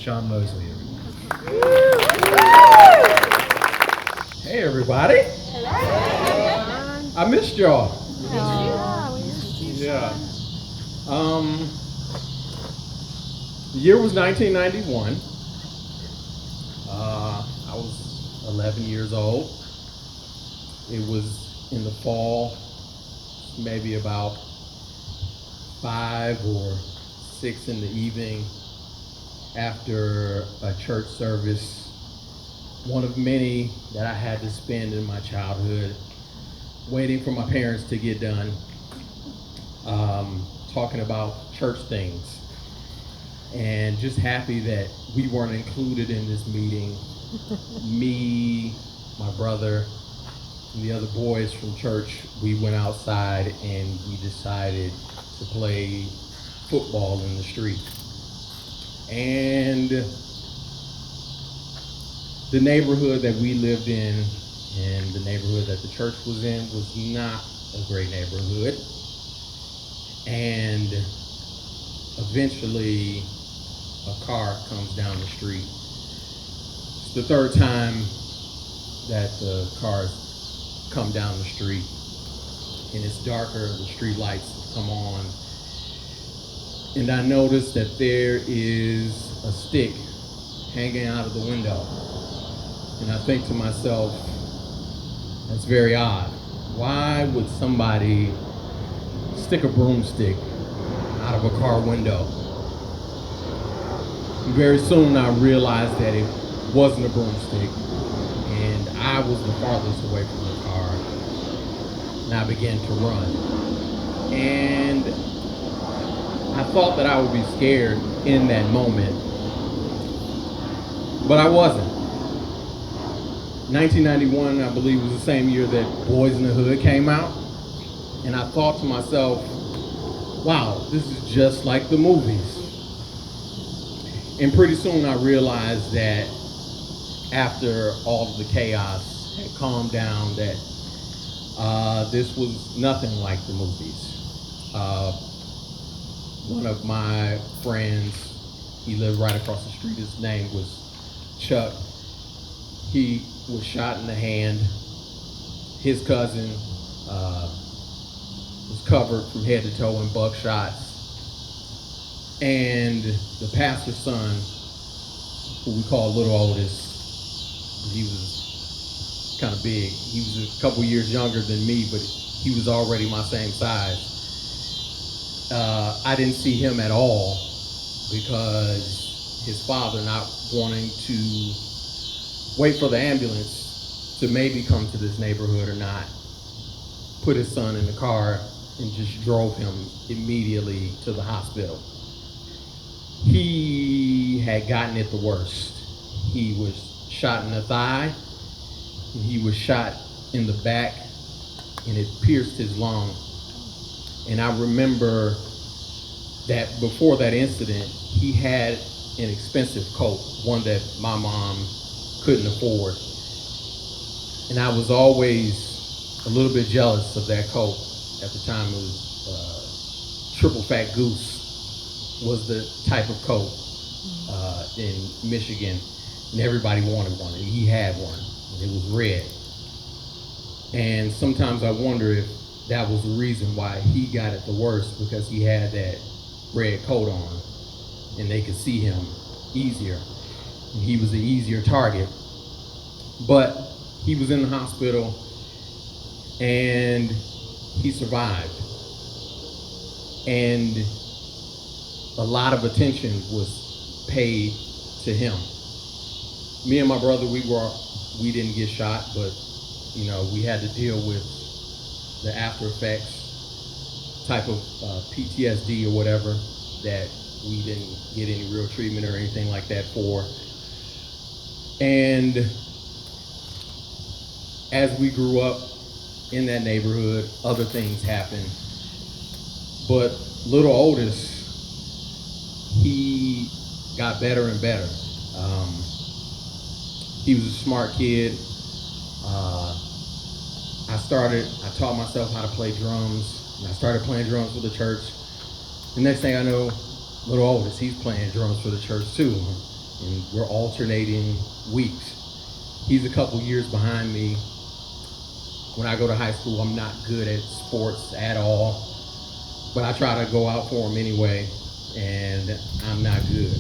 Sean Mosley. Hey everybody. I missed y'all. Yeah. The year was 1991. I was 11 years old. It was in the fall, maybe about 5 or 6 in the evening after a church service, one of many that I had to spend in my childhood, waiting for my parents to get done, talking about church things, and just happy that we weren't included in this meeting. Me, my brother, and the other boys from church, we went outside and we decided to play football in the street. And the neighborhood that we lived in and the neighborhood that the church was in was not a great neighborhood. And eventually a car comes down the street. It's the third time that the cars come down the street, and it's darker, the street lights come on, and I noticed that there is a stick hanging out of the window. And I think to myself, that's very odd. Why would somebody stick a broomstick out of a car window? And very soon I realized that it wasn't a broomstick, and I was the farthest away from the car, and I began to run. And I thought that I would be scared in that moment, but I wasn't. 1991, I believe, was the same year that Boys in the Hood came out, and I thought to myself, wow, this is just like the movies. And pretty soon I realized that after all of the chaos had calmed down, that this was nothing like the movies. One of my friends, he lived right across the street, his name was Chuck. He was shot in the hand. His cousin was covered from head to toe in buckshots. And the pastor's son, who we call Little Otis, he was kind of big. He was a couple years younger than me, but he was already my same size. I didn't see him at all because his father, not wanting to wait for the ambulance to maybe come to this neighborhood or not, put his son in the car and just drove him immediately to the hospital. He had gotten it the worst. He was shot in the thigh, and he was shot in the back, and it pierced his lung. And I remember that before that incident, he had an expensive coat, one that my mom couldn't afford. And I was always a little bit jealous of that coat. At the time, it was Triple Fat Goose was the type of coat in Michigan, and everybody wanted one, and he had one, and it was red. And sometimes I wonder if that was the reason why he got it the worst, because he had that red coat on, and they could see him easier, and he was the easier target. But he was in the hospital, and he survived. And a lot of attention was paid to him. Me and my brother, we didn't get shot, but we had to deal with the after effects type of PTSD or whatever that we didn't get any real treatment or anything like that for. And as we grew up in that neighborhood, other things happened. But Little Otis, he got better and better. He was a smart kid. I taught myself how to play drums, and I started playing drums for the church. The next thing I know, Little Otis, he's playing drums for the church too. and we're alternating weeks. He's a couple years behind me. When I go to high school, I'm not good at sports at all, but I try to go out for him anyway, and I'm not good.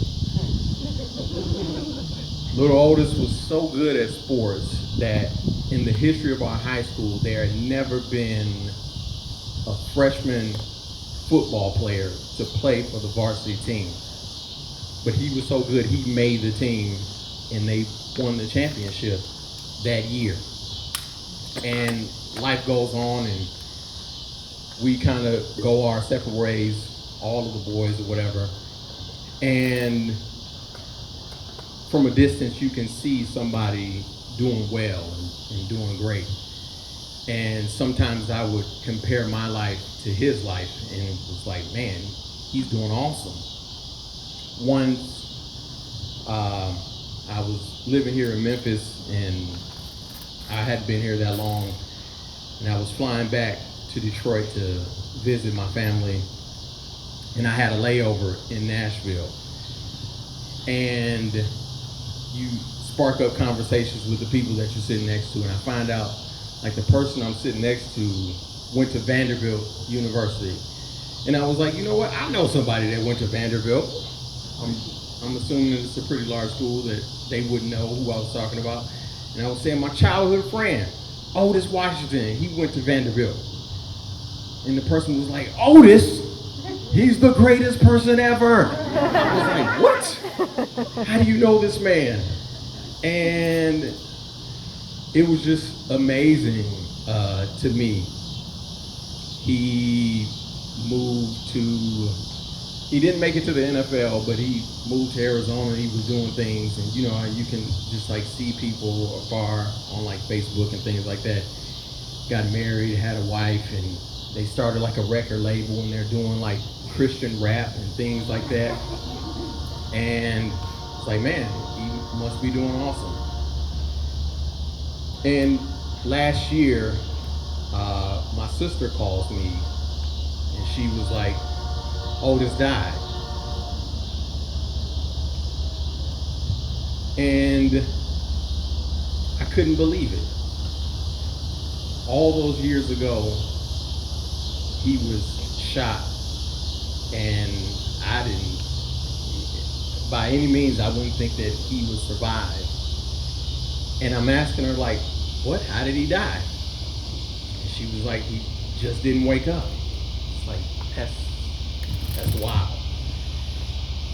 Little Otis was so good at sports that in the history of our high school, there had never been a freshman football player to play for the varsity team. But he was so good, he made the team, and they won the championship that year. And life goes on, and we kind of go our separate ways, all of the boys or whatever. And from a distance, you can see somebody doing well and doing great. And sometimes I would compare my life to his life, and it was like, man, he's doing awesome. Once I was living here in Memphis, and I hadn't been here that long, and I was flying back to Detroit to visit my family, and I had a layover in Nashville. And you spark up conversations with the people that you're sitting next to, and I find out, like, the person I'm sitting next to went to Vanderbilt University. And I was like, you know what? I know somebody that went to Vanderbilt. I'm assuming it's a pretty large school that they wouldn't know who I was talking about. And I was saying my childhood friend, Otis Washington, he went to Vanderbilt. And the person was like, Otis? He's the greatest person ever. I was like, what? How do you know this man? And it was just amazing to me. He didn't make it to the NFL, but he moved to Arizona, and he was doing things, and you know how you can just like see people afar on like Facebook and things like that. Got married, had a wife, and they started like a record label, and they're doing like Christian rap and things like that. And it's like, man, he must be doing awesome. And last year, my sister calls me, and she was like, Otis died. And I couldn't believe it. All those years ago, he was shot, and I didn't, by any means, I wouldn't think that he would survive. And I'm asking her, like, what? How did he die? And she was like, he just didn't wake up. It's like, that's wild.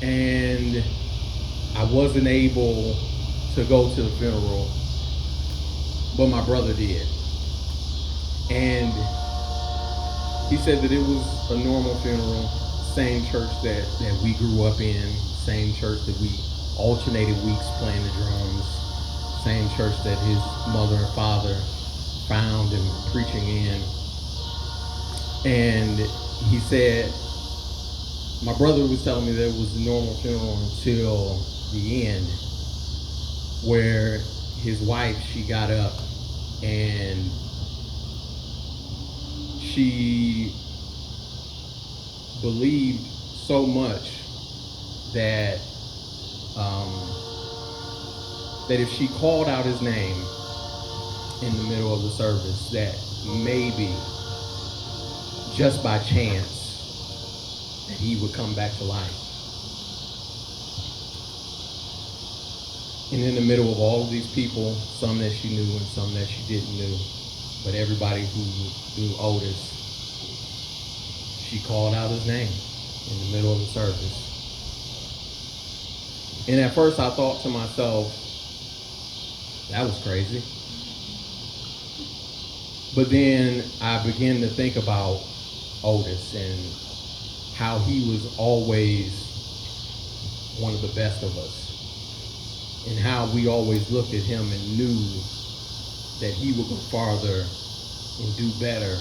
And I wasn't able to go to the funeral, but my brother did. And he said that it was a normal funeral, same church that we grew up in, same church that we alternated weeks playing the drums, same church that his mother and father found him preaching in. And he said, my brother was telling me that it was a normal funeral until the end, where his wife, she got up and she believed so much that that if she called out his name in the middle of the service, that maybe, just by chance, that he would come back to life. And in the middle of all of these people, some that she knew and some that she didn't know, but everybody who knew Otis, she called out his name in the middle of the service. And at first I thought to myself, that was crazy. But then I began to think about Otis and how he was always one of the best of us, and how we always looked at him and knew that he would go farther and do better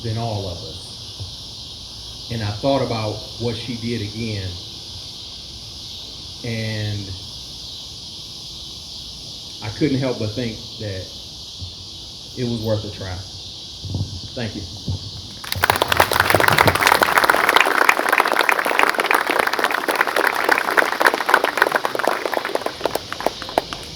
than all of us. And I thought about what she did again, and I couldn't help but think that it was worth a try. Thank you.